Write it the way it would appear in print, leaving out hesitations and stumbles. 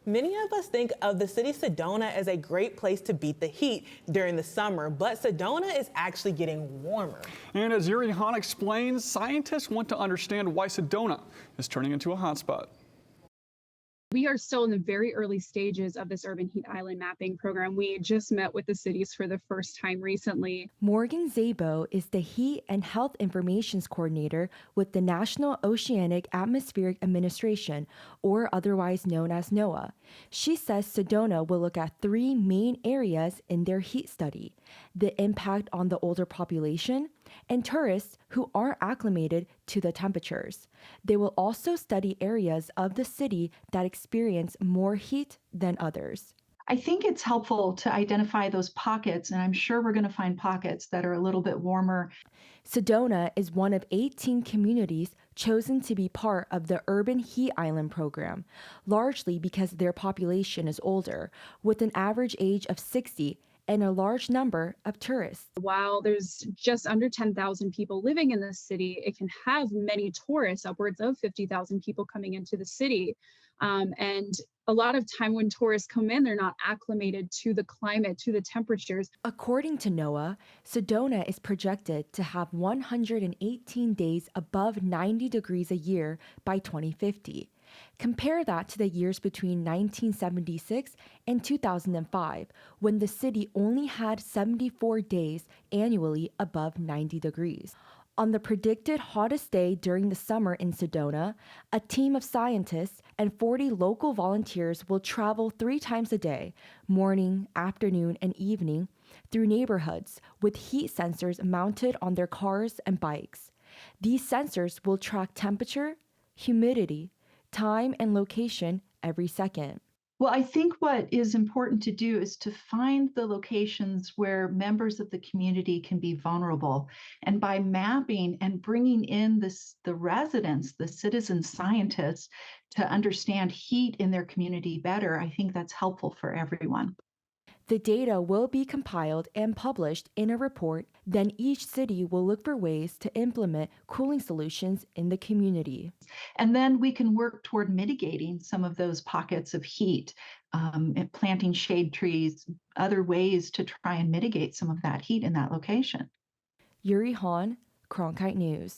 Many of us think of the city Sedona as a great place to beat the heat during the summer, but Sedona is actually getting warmer. And as Yoori Han explains, scientists want to understand why Sedona is turning into a hotspot. We are still in the very early stages of this Urban Heat Island mapping program. We just met with the cities for the first time recently. Morgan Zabo is the Heat and Health Informations Coordinator with the National Oceanic Atmospheric Administration, or otherwise known as NOAA. She says Sedona will look at three main areas in their heat study: the impact on the older population and tourists who aren't acclimated to the temperatures. They will also study areas of the city that experience more heat than others. I think it's helpful to identify those pockets, and I'm sure we're going to find pockets that are a little bit warmer. Sedona is one of 18 communities chosen to be part of the Urban Heat Island program, largely because their population is older, with an average age of 60 and a large number of tourists. While there's just under 10,000 people living in the city, it can have many tourists, upwards of 50,000 people coming into the city. And a lot of time when tourists come in, they're not acclimated to the climate, to the temperatures. According to NOAA, Sedona is projected to have 118 days above 90 degrees a year by 2050. Compare that to the years between 1976 and 2005, when the city only had 74 days annually above 90 degrees. On the predicted hottest day during the summer in Sedona, a team of scientists and 40 local volunteers will travel 3 times a day, morning, afternoon, and evening, through neighborhoods with heat sensors mounted on their cars and bikes. These sensors will track temperature, humidity, time, and location every second. Well, I think what is important to do is to find the locations where members of the community can be vulnerable. And by mapping and bringing in the residents, the citizen scientists, to understand heat in their community better, I think that's helpful for everyone. The data will be compiled and published in a report. Then each city will look for ways to implement cooling solutions in the community. And then we can work toward mitigating some of those pockets of heat, and planting shade trees, other ways to try and mitigate some of that heat in that location. Yoori Han, Cronkite News.